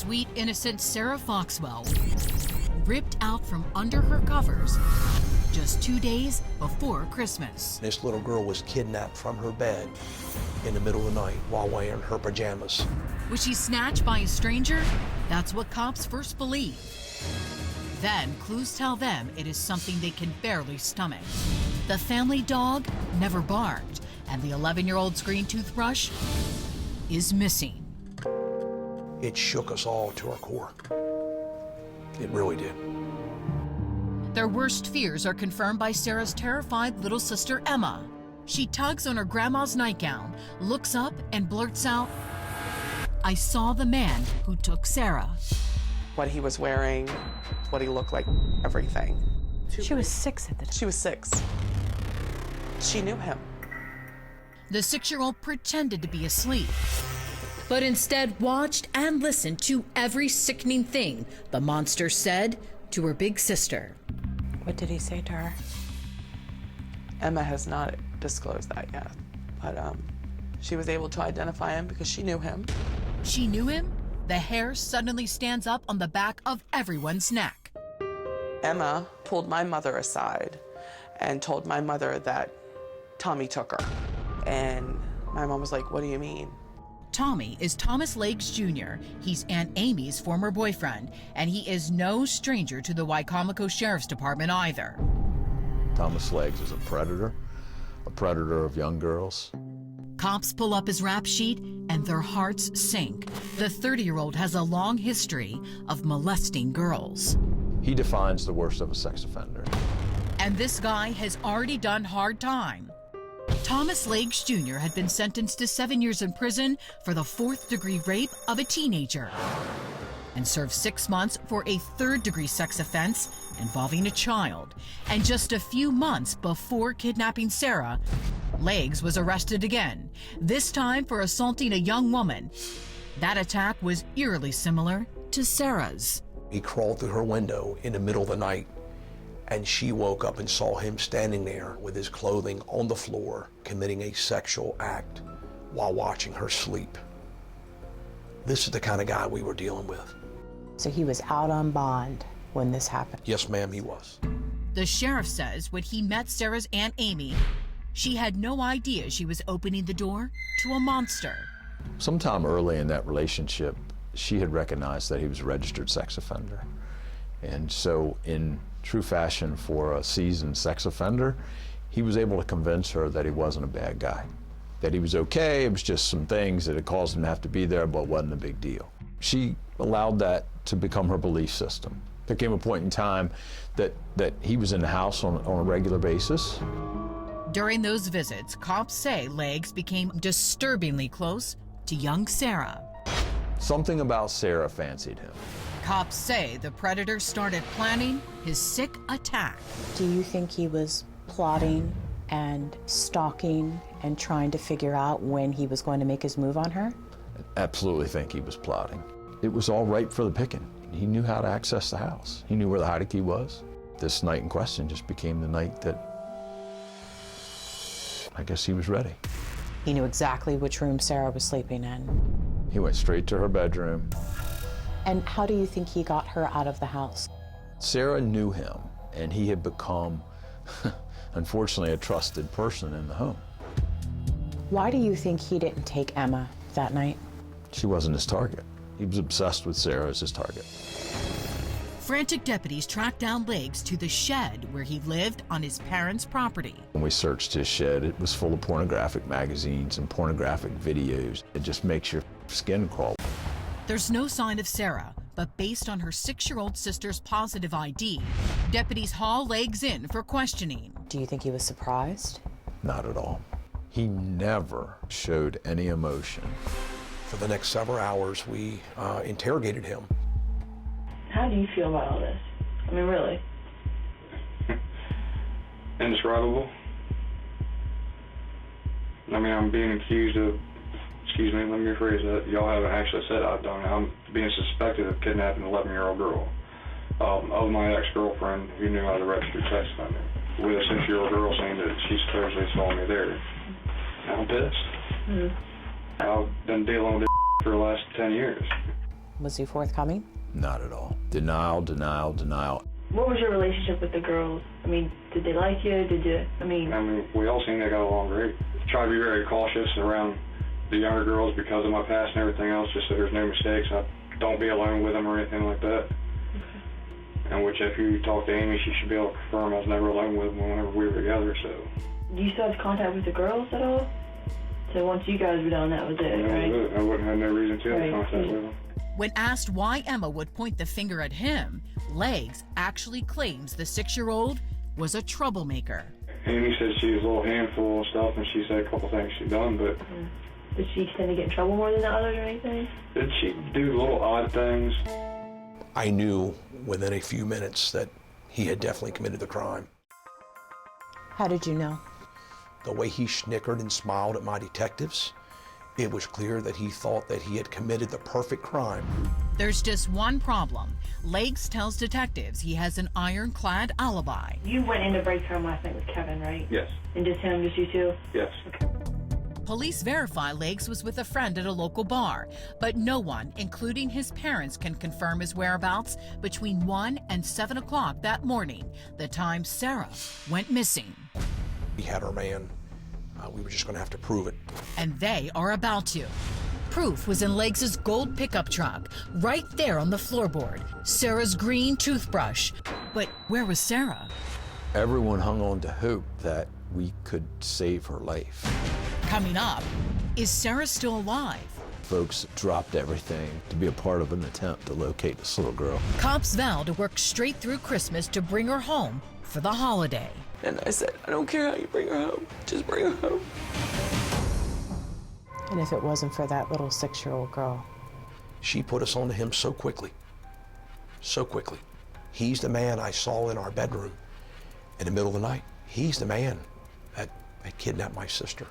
sweet, innocent Sarah Foxwell ripped out from under her covers just 2 days before Christmas. This little girl was kidnapped from her bed in the middle of the night while wearing her pajamas. Was she snatched by a stranger? That's what cops first believe. Then clues tell them it is something they can barely stomach. The family dog never barked, and the 11-year-old's green toothbrush is missing. It shook us all to our core. It really did. Their worst fears are confirmed by Sarah's terrified little sister, Emma. She tugs on her grandma's nightgown, looks up, and blurts out, "I saw the man who took Sarah." What he was wearing, what he looked like, everything. She was 6 at the time. She was 6. She knew him. The 6-year-old pretended to be asleep, but instead watched and listened to every sickening thing the monster said to her big sister. What did he say to her? Emma has not disclosed that yet, but she was able to identify him because she knew him. She knew him? The hair suddenly stands up on the back of everyone's neck. Emma pulled my mother aside and told my mother that Tommy took her. And my mom was like, "What do you mean?" Tommy is Thomas Legs Jr. He's Aunt Amy's former boyfriend, and he is no stranger to the Wicomico Sheriff's Department either. Thomas Legs is a predator of young girls. Cops pull up his rap sheet, and their hearts sink. The 30-year-old has a long history of molesting girls. He defines the worst of a sex offender. And this guy has already done hard time. Thomas Legs Jr. had been sentenced to 7 years in prison for the 4th-degree rape of a teenager and served 6 months for a 3rd-degree sex offense involving a child. And just a few months before kidnapping Sarah, Legs was arrested again, this time for assaulting a young woman. That attack was eerily similar to Sarah's. He crawled through her window in the middle of the night, and she woke up and saw him standing there with his clothing on the floor, committing a sexual act while watching her sleep. This is the kind of guy we were dealing with. So he was out on bond when this happened? Yes, ma'am, he was. The sheriff says when he met Sarah's Aunt Amy, she had no idea she was opening the door to a monster. Sometime early in that relationship, she had recognized that he was a registered sex offender. And so in true fashion for a seasoned sex offender, he was able to convince her that he wasn't a bad guy, that he was okay, it was just some things that had caused him to have to be there, but it wasn't a big deal. She allowed that to become her belief system. There came a point in time that he was in the house on a regular basis. During those visits, cops say Legs became disturbingly close to young Sarah. Something about Sarah fancied him. Cops say the predator started planning his sick attack. Do you think he was plotting and stalking and trying to figure out when he was going to make his move on her? I absolutely think he was plotting. It was all ripe for the picking. He knew how to access the house. He knew where the hiding key was. This night in question just became the night that I guess he was ready. He knew exactly which room Sarah was sleeping in. He went straight to her bedroom. And how do you think he got her out of the house? Sarah knew him, and he had become, unfortunately, a trusted person in the home. Why do you think he didn't take Emma that night? She wasn't his target. He was obsessed with Sarah as his target. Frantic deputies tracked down Legs to the shed where he lived on his parents' property. When we searched his shed, it was full of pornographic magazines and pornographic videos. It just makes your skin crawl. There's no sign of Sarah, but based on her 6-year-old sister's positive ID, deputies haul Legs in for questioning. Do you think he was surprised? Not at all. He never showed any emotion. For the next several hours, we interrogated him. How do you feel about all this? I mean, really? Indescribable. I mean, I'm being accused of, excuse me, let me rephrase that. Y'all haven't actually said I've done it. I'm being suspected of kidnapping an 11-year-old girl of my ex-girlfriend who knew I was a registered sex offender, with a 6-year-old girl saying that she supposedly saw me there. I'm pissed. I've been dealing with this for the last 10 years. Was he forthcoming? Not at all. Denial, denial, denial. What was your relationship with the girls? I mean, did they like you? Did you, I mean, we all seem they got along great. Try to be very cautious around the younger girls because of my past and everything else, just so there's no mistakes. I don't be alone with them or anything like that. And which, if you talk to Amy, she should be able to confirm I was never alone with them whenever we were together, so. do you still have contact with the girls at all? So once you guys were done, that was it, right? I wouldn't have no reason to have contact with them. When asked why Emma would point the finger at him, Legs actually claims the 6-year-old was a troublemaker. Amy said she was a little handful of stuff, and she said a couple things she'd done, but... Did she tend to get in trouble more than the others or anything? Did she do little odd things? I knew within a few minutes that he had definitely committed the crime. How did you know? The way he snickered and smiled at my detectives, it was clear that he thought that he had committed the perfect crime. There's just one problem. Legs tells detectives he has an ironclad alibi. You went into break time last night with Kevin, right? Yes. And just him, just you two? Yes. Okay. Police verify Legs was with a friend at a local bar, but no one, including his parents, can confirm his whereabouts between 1 and 7 o'clock that morning, the time Sarah went missing. He had our man. We were just going to have to prove it. And they are about to. Proof was in Legs' gold pickup truck, right there on the floorboard. Sarah's green toothbrush. But where was Sarah? Everyone hung on to hope that we could save her life. Coming up, is Sarah still alive? Folks dropped everything to be a part of an attempt to locate this little girl. Cops vow to work straight through Christmas to bring her home for the holiday. And I said, I don't care how you bring her home, just bring her home. And if it wasn't for that little 6-year-old girl? She put us onto him so quickly. So quickly. He's the man I saw in our bedroom in the middle of the night. He's the man that kidnapped my sister.